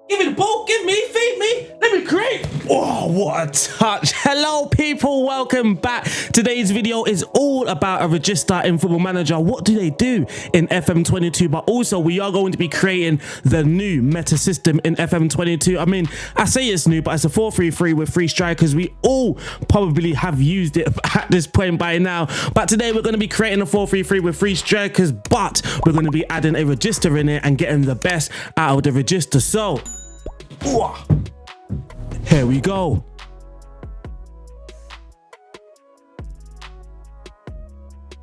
Give me the ball, give me, feed me, let me create. Oh, what a touch. Hello, people, welcome back. Today's video is all about a Regista in Football Manager. What do they do in FM22? But also, we are going to be creating the new meta system in FM22. I mean, I say it's new, but it's a 4-3-3 with 3 strikers. We all probably have used it at this point by now. But today, we're going to be creating a 4-3-3 with 3 strikers, but we're going to be adding a Regista in it and getting the best out of the Regista. So, here we go.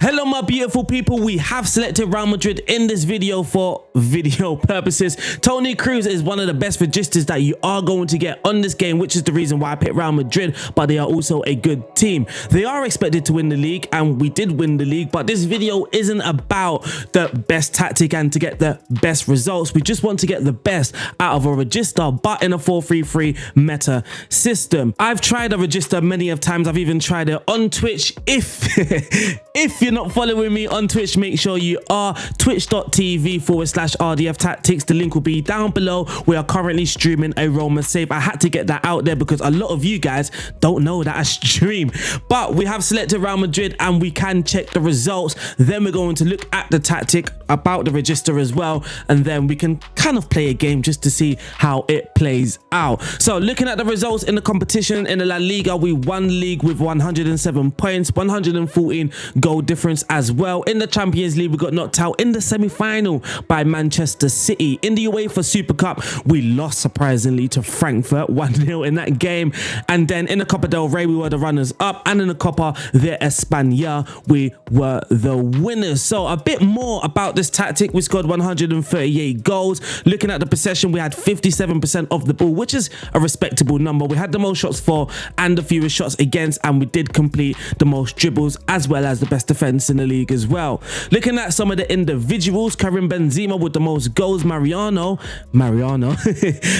Hello my beautiful people, we have selected Real Madrid in this video for video purposes. Toni Kroos is one of the best Registas that you are going to get on this game, which is the reason why I picked Real Madrid, but they are also a good team. They are expected to win the league, and we did win the league, but this video isn't about the best tactic and to get the best results. We just want to get the best out of a Regista, but in a 4-3-3 meta system. I've tried a Regista many of times. I've even tried it on Twitch. If you're not following me on Twitch, make sure you are. twitch.tv/RDF Tactics. The link will be down below. We are currently streaming a Roma save. I had to get that out there because a lot of you guys don't know that I stream. But we have selected Real Madrid and we can check the results. Then we're going to look at the tactic about the Regista as well. And then we can kind of play a game just to see how it plays out. So looking at the results in the competition in the La Liga, we won the league with 107 points, 114 goal difference as well. In the Champions League, we got knocked out in the semi-final by Manchester City. In the UEFA Super Cup, we lost surprisingly to Frankfurt 1-0 in that game. And then in the Copa del Rey, we were the runners up, and in the Copa de España, we were the winners. So a bit more about this tactic. We scored 138 goals. Looking at the possession, we had 57% of the ball, which is a respectable number. We had the most shots for and the fewest shots against, and we did complete the most dribbles as well as the best defense in the league as well. Looking at some of the individuals, Karim Benzema with the most goals. Mariano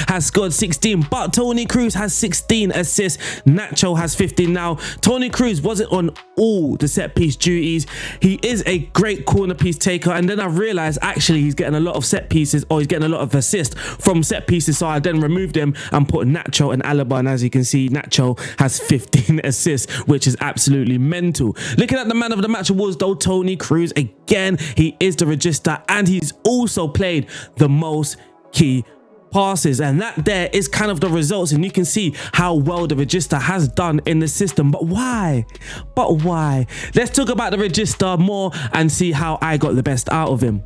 has scored 16, but Toni Kroos has 16 assists. Nacho has 15. Now, Toni Kroos wasn't on all the set piece duties. He is a great corner piece taker, and then I realized actually he's getting a lot of set pieces, or he's getting a lot of assists from set pieces, so I then removed him and put Nacho and Alaba, and as you can see, Nacho has 15 assists, which is absolutely mental. Looking at the man of the match awards though, Toni Kroos, again, he is the Regista, and he's also played the most key passes, and that there is kind of the results, and you can see how well the Regista has done in the system. But why? Let's talk about the Regista more and see how I got the best out of him.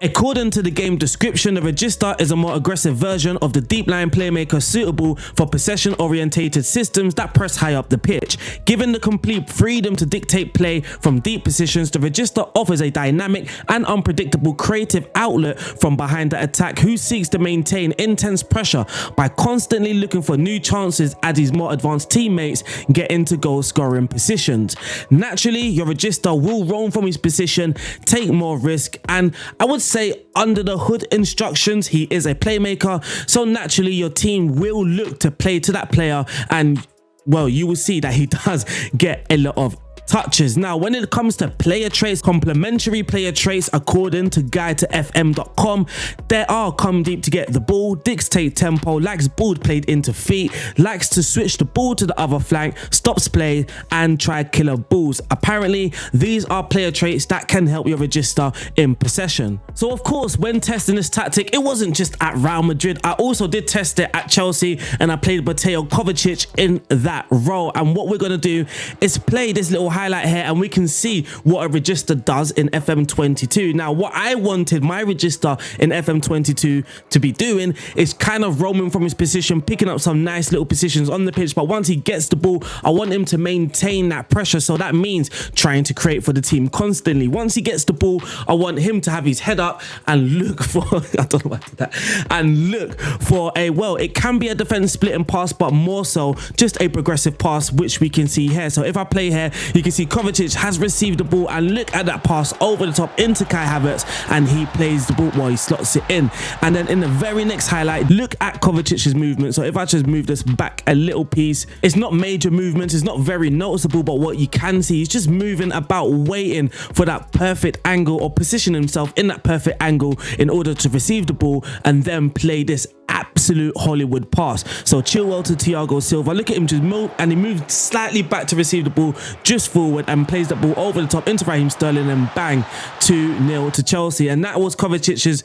According to the game description, the Regista is a more aggressive version of the deep line playmaker suitable for possession-orientated systems that press high up the pitch. Given the complete freedom to dictate play from deep positions, the Regista offers a dynamic and unpredictable creative outlet from behind the attack, who seeks to maintain intense pressure by constantly looking for new chances as his more advanced teammates get into goal-scoring positions. Naturally, your Regista will roam from his position, take more risk, and I would say under the hood instructions, he is a playmaker, so naturally your team will look to play to that player, and well, you will see that he does get a lot of touches. Now, when it comes to player traits, complementary player traits, according to guide to fm.com, there are come deep to get the ball, dictate tempo, likes ball played into feet, likes to switch the ball to the other flank, stops play, and try killer balls. Apparently, these are player traits that can help your Regista in possession. So of course, when testing this tactic, it wasn't just at Real Madrid. I also did test it at Chelsea, and I played Mateo Kovacic in that role. And what we're going to do is play this little highlight here, and we can see what a Regista does in FM22. Now, what I wanted my Regista in FM22 to be doing is kind of roaming from his position, picking up some nice little positions on the pitch, but once he gets the ball, I want him to maintain that pressure. So that means trying to create for the team constantly. Once he gets the ball, I want him to have his head up and look for I don't know why I did that, and look for a, well, it can be a defense splitting pass, but more so just a progressive pass, which we can see here. So if I play here, you can can see Kovacic has received the ball, and look at that pass over the top into Kai Havertz, and he plays the ball, well, he slots it in. And then in the very next highlight, look at Kovacic's movement. So if I just move this back a little piece, it's not major movements, it's not very noticeable, but what you can see, he's just moving about, waiting for that perfect angle, or position himself in that perfect angle in order to receive the ball and then play this absolute Hollywood pass. So Chilwell to Thiago Silva, look at him just move, and he moved slightly back to receive the ball, just forward, and plays the ball over the top into Raheem Sterling, and bang, 2-0 to Chelsea. And that was Kovacic's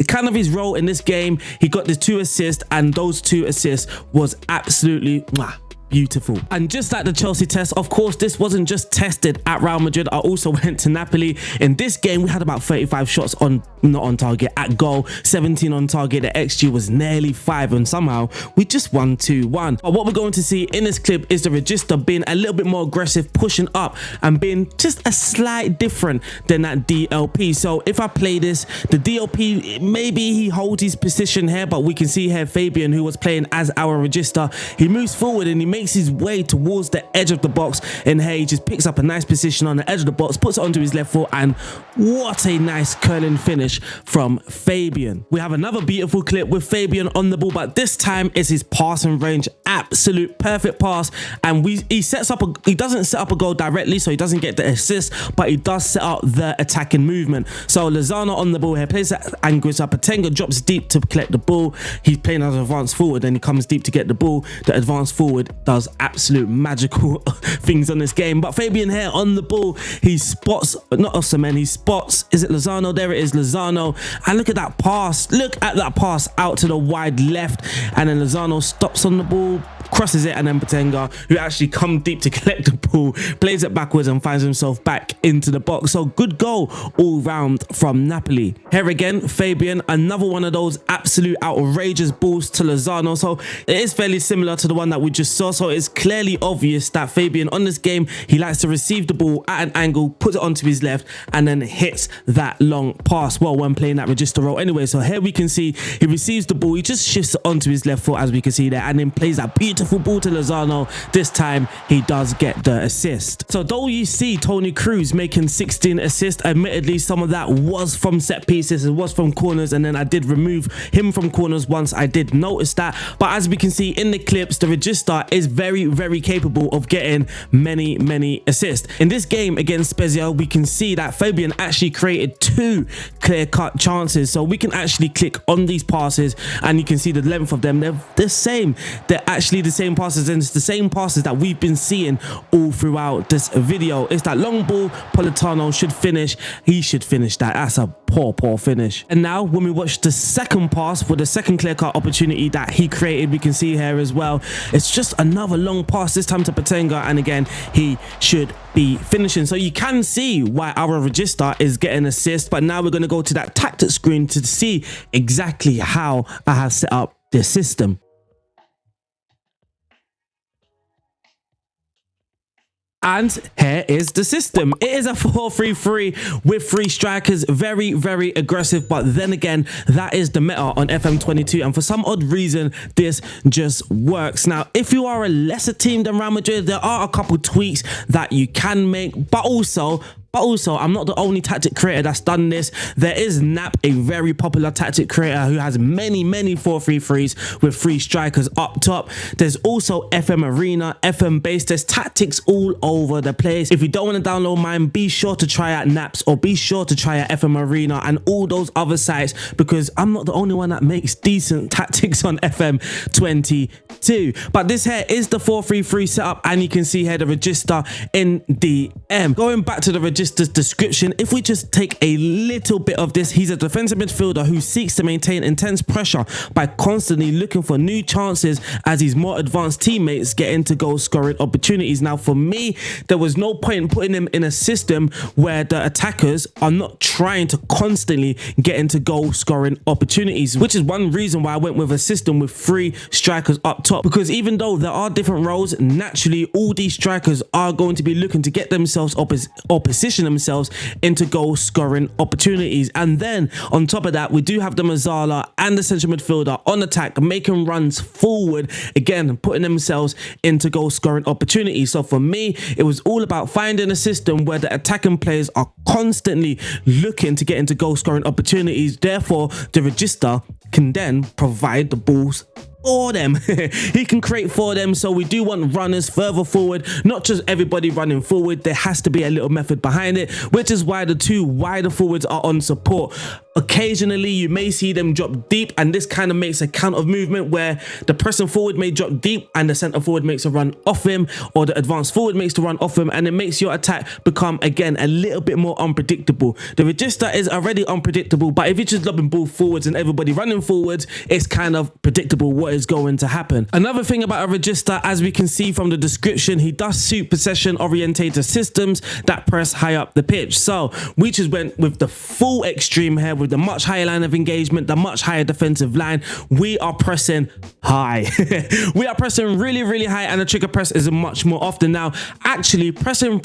kind of his role in this game. He got the 2 assists, and those 2 assists was absolutely beautiful. And just like the Chelsea test, of course, this wasn't just tested at Real Madrid. I also went to Napoli. In this game, we had about 35 shots not on target, at goal, 17 on target. The XG was nearly 5, and somehow we just won 2-1. But what we're going to see in this clip is the Regista being a little bit more aggressive, pushing up, and being just a slight different than that DLP. So if I play this, the DLP, maybe he holds his position here, but we can see here Fabian, who was playing as our Regista, he moves forward and he makes his way towards the edge of the box, and here he just picks up a nice position on the edge of the box, puts it onto his left foot, and what a nice curling finish from Fabian. We have another beautiful clip with Fabian on the ball, but this time it's his passing range, absolute perfect pass, and he doesn't set up a goal directly, so he doesn't get the assist, but he does set up the attacking movement. So Lozano on the ball here, plays that angle, so Patenga drops deep to collect the ball. He's playing as an advanced forward, and he comes deep to get the ball. The advanced forward does absolute magical things on this game. But Fabian here on the ball, he spots, not Osimhen, he spots, is it Lozano? There it is, Lozano. And look at that pass, out to the wide left, and then Lozano stops on the ball, crosses it, and then Patenga, who actually come deep to collect the ball, plays it backwards and finds himself back into the box. So good goal all round from Napoli. Here again, Fabian, another one of those absolute outrageous balls to Lozano. So it is fairly similar to the one that we just saw. So it's clearly obvious that Fabian on this game, he likes to receive the ball at an angle, puts it onto his left, and then hits that long pass, well, when playing that Regista role anyway. So here we can see he receives the ball, he just shifts it onto his left foot, as we can see there, and then plays that beautiful ball to Lozano. This time he does get the assist. So though you see Toni Kroos making 16 assists, admittedly some of that was from set pieces, it was from corners, and then I did remove him from corners once I did notice that. But as we can see in the clips, the Regista is very, very capable of getting many assists. In this game against Spezia, we can see that Fabian actually created 2 clear-cut chances. So we can actually click on these passes, and you can see the length of them. They're the same. They're actually the same passes, and it's the same passes that we've been seeing all throughout this video. It's that long ball, Politano should finish. He should finish that. That's a poor finish. And now when we watch the second pass for the second clear-cut opportunity that he created, we can see here as well, it's just another long pass, this time to Patenga, and again he should be finishing. So you can see why our Regista is getting assists. But now we're going to go to that tactic screen to see exactly how I have set up this system. And here is the system. It is a 4-3-3 with 3 strikers. Very, very aggressive. But then again, that is the meta on FM22. And for some odd reason, this just works. Now, if you are a lesser team than Real Madrid, there are a couple tweaks that you can make. But also, I'm not the only tactic creator that's done this. There is Nap, a very popular tactic creator who has many 4-3-3s with 3 strikers up top. There's also FM Arena, FM Base. There's tactics all over the place. If you don't want to download mine, be sure to try out Naps, or be sure to try out FM Arena and all those other sites, because I'm not the only one that makes decent tactics on FM22. But this here is the 4-3-3 setup, and you can see here the Regista in DM. Going back to the Regista's description, if we just take a little bit of this, he's a defensive midfielder who seeks to maintain intense pressure by constantly looking for new chances as his more advanced teammates get into goal scoring opportunities. Now for me, there was no point in putting him in a system where the attackers are not trying to constantly get into goal scoring opportunities, which is one reason why I went with a system with 3 strikers up top, because even though there are different roles, naturally all these strikers are going to be looking to get themselves or position position themselves into goal scoring opportunities. And then on top of that, we do have the Mazzala and the central midfielder on attack, making runs forward, again putting themselves into goal scoring opportunities. So for me, it was all about finding a system where the attacking players are constantly looking to get into goal scoring opportunities. Therefore, the Regista can then provide the balls for them. He can create for them. So we do want runners further forward, not just everybody running forward. There has to be a little method behind it, which is why the two wider forwards are on support. Occasionally you may see them drop deep, and this kind of makes a counter movement where the pressing forward may drop deep and the centre forward makes a run off him, or the advanced forward makes the run off him, and it makes your attack become again a little bit more unpredictable. The Regista is already unpredictable, but if you're just lobbing ball forwards and everybody running forwards, it's kind of predictable what is going to happen. Another thing about a Regista, as we can see from the description, he does suit possession orientated systems that press high up the pitch. So we just went with the full extreme here, with the much higher line of engagement, the much higher defensive line. We are pressing high. We are pressing really high, and the trigger press is much more often now. Actually pressing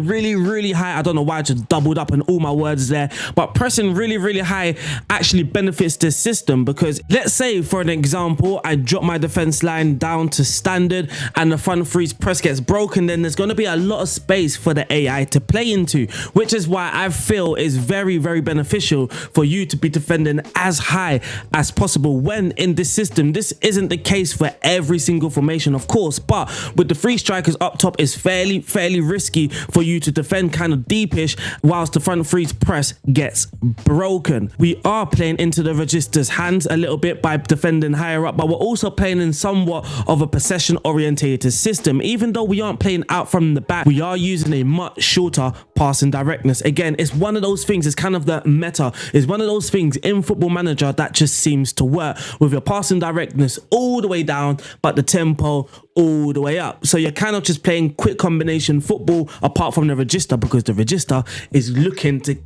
really high. I don't know why I just doubled up on all my words there, but pressing really high actually benefits this system, because let's say for an example I drop my defense line down to standard and the front three's press gets broken, then there's going to be a lot of space for the AI to play into, which is why I feel is very beneficial for you to be defending as high as possible. When in this system, this isn't the case for every single formation, of course, but with the three strikers up top, it's fairly risky for you to defend kind of deepish whilst the front three's press gets broken. We are playing into the Regista's hands a little bit by defending higher up, but we're also playing in somewhat of a possession orientated system. Even though we aren't playing out from the back, we are using a much shorter passing directness. Again, it's one of those things, it's kind of the meta, it's one of those things in Football Manager that just seems to work, with your passing directness all the way down but the tempo all the way up. So you're kind of just playing quick combination football, apart from the Regista, because the Regista is looking to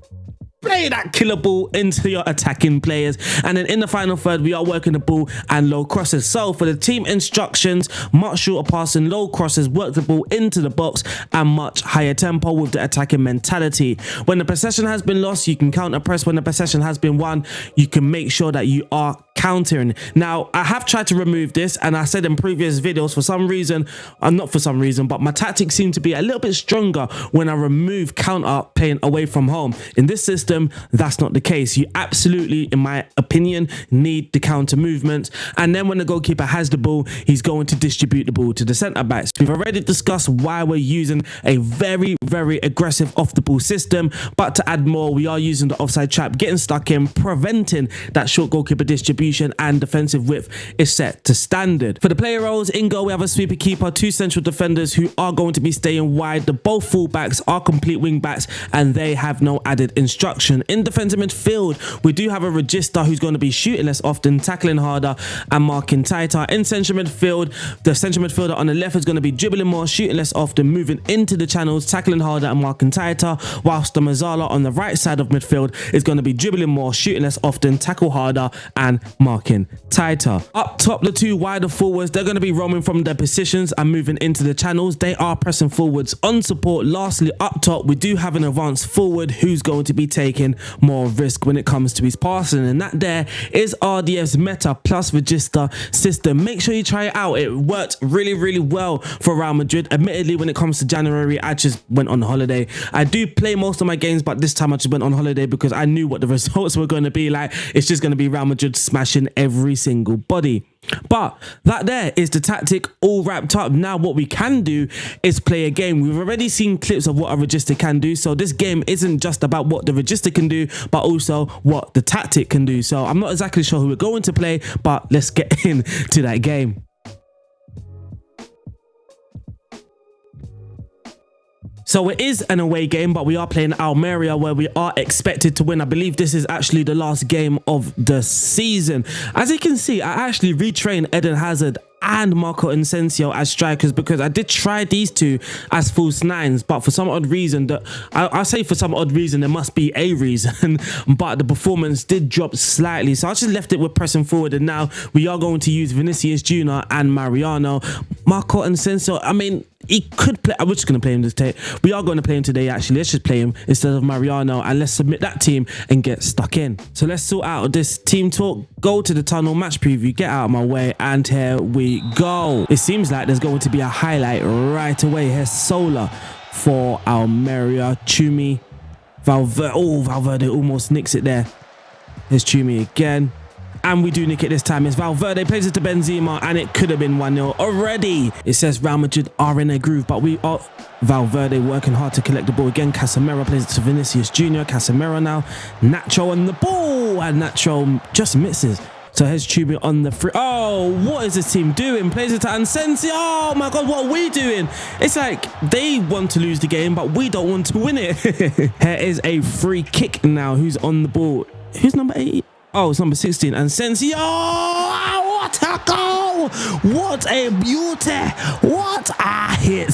play that killer ball into your attacking players. And then in the final third, we are working the ball and low crosses. So for the team instructions, much shorter passing, low crosses, work the ball into the box, and much higher tempo with the attacking mentality. When the possession has been lost, you can counter press. When the possession has been won, you can make sure that you are countering. Now, I have tried to remove this, and I said in previous videos, for some reason, not for some reason, but my tactics seem to be a little bit stronger when I remove counter playing away from home. In this system, that's not the case. You absolutely, in my opinion, need the counter movements. And then when the goalkeeper has the ball, he's going to distribute the ball to the centre backs. We've already discussed why we're using a very aggressive off the ball system, but to add more, we are using the offside trap, getting stuck in, preventing that short goalkeeper distribution, and defensive width is set to standard. For the player roles, in goal we have a sweeper keeper, two central defenders who are going to be staying wide. The both fullbacks are complete wing backs and they have no added instruction. In defensive midfield, we do have a Regista who's going to be shooting less often, tackling harder and marking tighter. In central midfield, the central midfielder on the left is going to be dribbling more, shooting less often, moving into the channels, tackling harder and marking tighter, whilst the Mazzala on the right side of midfield is going to be dribbling more, shooting less often, tackle harder and marking tighter. Up top, the two wider forwards, they're going to be roaming from their positions and moving into the channels. They are pressing forwards on support. Lastly, up top, we do have an advanced forward who's going to be taking more risk when it comes to his passing, and that there is RDF's meta plus Regista system. Make sure you try it out. It worked really well for Real Madrid. Admittedly, when it comes to January, I just went on holiday. I do play most of my games, but this time I just went on holiday because I knew what the results were going to be like. It's just going to be Real Madrid smashing every single body. But that there is the tactic all wrapped up. Now what we can do is play a game. We've already seen clips of what a Regista can do, so this game isn't just about what the Regista can do, but also what the tactic can do. So I'm not exactly sure who we're going to play, but let's get into that game. So it is an away game, but we are playing Almeria, where we are expected to win. I believe this is actually the last game of the season. As you can see, I actually retrained Eden Hazard and Marco Asensio as strikers, because I did try these two as false nines, but for some odd reason, I'll say for some odd reason, there must be a reason, but the performance did drop slightly. So I just left it with pressing forward, and now we are going to use Vinicius Jr. and Mariano. Marco Asensio, I mean, he could play. We're just going to play him today. We are going to play him today, actually. Let's just play him instead of Mariano, and let's submit that team and get stuck in. So let's sort out this team talk, go to the tunnel, match preview, get out of my way, and here we go. It seems like there's going to be a highlight right away. Here's Sola for Almeria. Chumi, Valverde. Oh, Valverde almost nicks it there. Here's Chumi again. And we do nick it this time. It's Valverde, plays it to Benzema, and it could have been 1-0 already. It says Real Madrid are in a groove, but we are... Valverde working hard to collect the ball again. Casemiro plays it to Vinicius Jr. Casemiro now. Nacho on the ball, and Nacho just misses. So here's Chumi on the free. Oh, what is this team doing? Plays it to Asensio. Oh my God, what are we doing? It's like they want to lose the game, but we don't want to win it. Here is a free kick now. Who's on the ball? Who's number 8? Oh, it's number 16. Asensio. Oh, what a goal! What a beauty! What a hit!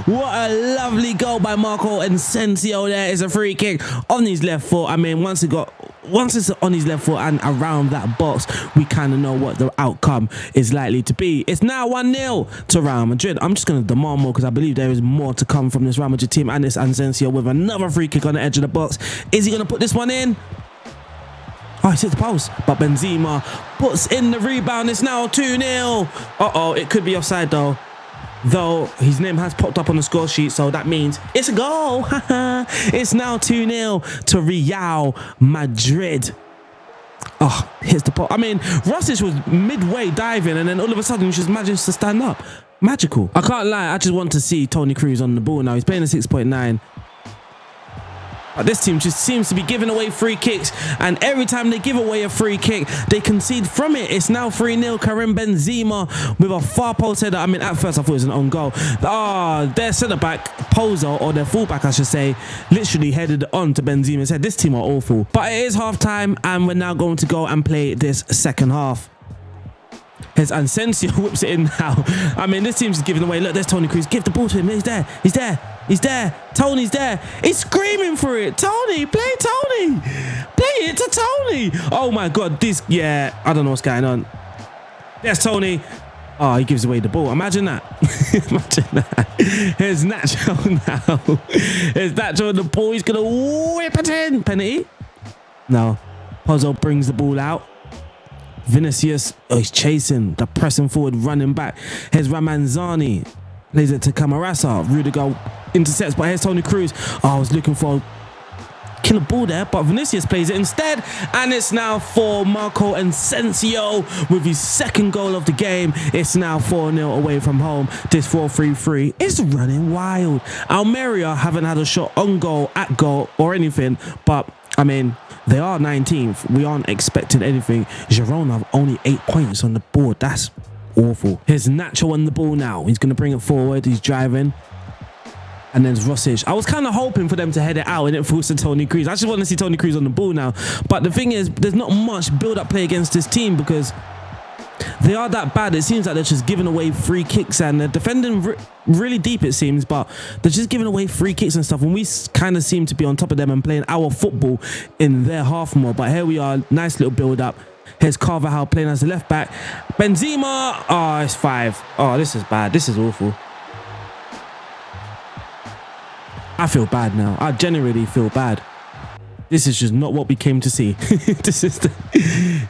What a lovely goal by Marco Asensio. There is a free kick on his left foot. I mean, once it's on his left foot and around that box, we kind of know what the outcome is likely to be. It's now 1-0 to Real Madrid. I'm just going to demand more because I believe there is more to come from this Real Madrid team, and this Asensio with another free kick on the edge of the box. Is he going to put this one in? Oh, he hit the post, but Benzema puts in the rebound. It's now 2-0. Uh-oh, it could be offside though. Though his name has popped up on the score sheet, so that means it's a goal. It's now 2-0 to Real Madrid. Oh, here's the pot. I mean, Rosic was midway diving, and then all of a sudden he just managed to stand up. Magical. I can't lie, I just want to see Toni Kroos on the ball now. He's playing a 6.9. But this team just seems to be giving away free kicks, and every time they give away a free kick, they concede from it. It's now 3-0. Karim Benzema with a far post header. I mean, at first I thought it was an own goal. Their centre-back, Pozo, or their full-back, I should say, literally headed on to Benzema's head. This team are awful. But it is half-time, and we're now going to go and play this second half. Here's Asensio, whips it in now. I mean, this team's giving away. Look, there's Toni Kroos. Give the ball to him. He's there. He's there. He's there. Tony's there. He's screaming for it. Toni, play Toni. Play it to Toni. Oh my God. I don't know what's going on. There's Toni. Oh, he gives away the ball. Imagine that. Imagine that. Here's Nacho now. Here's Nacho on the ball. He's going to whip it in. Penalty? No. Pozo brings the ball out. Vinicius, he's chasing, the pressing forward, running back. Here's Ramanzani, plays it to Camarasa. Rudiger intercepts, but here's Toni Kroos. Oh, I was looking for a killer ball there, but Vinicius plays it instead, and it's now for Marco Asensio with his second goal of the game. It's now 4-0 away from home. This 4-3-3 is running wild. Almeria haven't had a shot on goal, at goal, or anything, but I mean, they are 19th. We aren't expecting anything. Girona have only 8 points on the board. That's awful. Here's Nacho on the ball now. He's going to bring it forward. He's driving. And then Rosic. I was kind of hoping for them to head it out and it falls to Toni Kroos. I just want to see Toni Kroos on the ball now. But the thing is, there's not much build-up play against this team because they are that bad. It seems like they're just giving away free kicks, and they're defending really deep, it seems, but they're just giving away free kicks and stuff, and we kind of seem to be on top of them and playing our football in their half more. But here we are, nice little build up. Here's Carvajal playing as the left back. Benzema, oh, it's 5. Oh, this is bad. This is awful. I feel bad now. I genuinely feel bad. This is just not what we came to see. This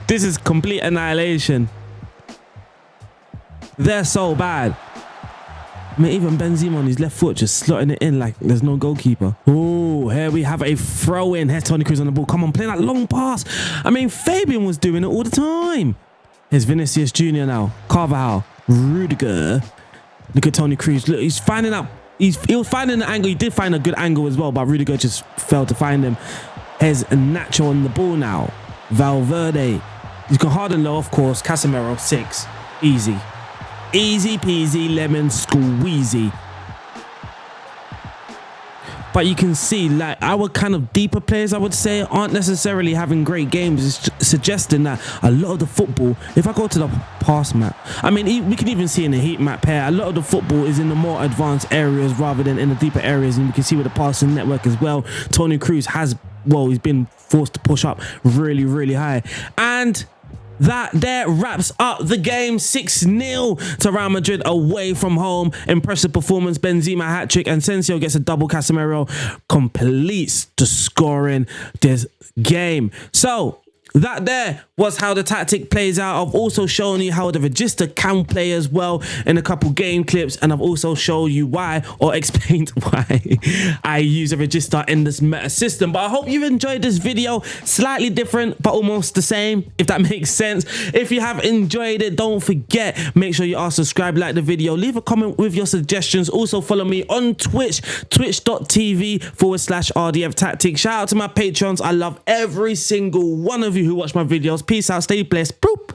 is complete annihilation. They're so bad. I mean, even Benzema on his left foot just slotting it in like there's no goalkeeper. Oh, here we have a throw in. Here's Toni Kroos on the ball. Come on, play that long pass. I mean, Fabian was doing it all the time. Here's Vinicius Jr. now. Carvajal. Rudiger. Look at Toni Kroos. Look, he's finding out. He was finding the angle. He did find a good angle as well, but Rudiger just failed to find him. Here's Nacho on the ball now. Valverde. He's got hard and low, of course. Casemiro, 6. Easy. Easy peasy lemon squeezy. but you can see like our kind of deeper players, I would say, aren't necessarily having great games. It's suggesting that a lot of the football, if I go to the pass map, I mean, we can even see in the heat map here, a lot of the football is in the more advanced areas rather than in the deeper areas, and you can see with the passing network as well, Toni Kroos has, well, he's been forced to push up really, really high. And that there wraps up the game. 6-0 to Real Madrid away from home. Impressive performance. Benzema hat-trick, and Asensio gets a double. Casemiro completes the scoring this game. So that there was how the tactic plays out. I've also shown you how the Regista can play as well in a couple game clips, and I've also shown you why, or explained why I use a Regista in this meta system. But I hope you've enjoyed this video. Slightly different but almost the same, if that makes sense. If you have enjoyed it, don't forget, make sure you are subscribed, like the video, leave a comment with your suggestions. Also follow me on Twitch, twitch.tv/RDF Tactic. Shout out to my patrons. I love every single one of you who watch my videos. Peace out, stay blessed. Boop.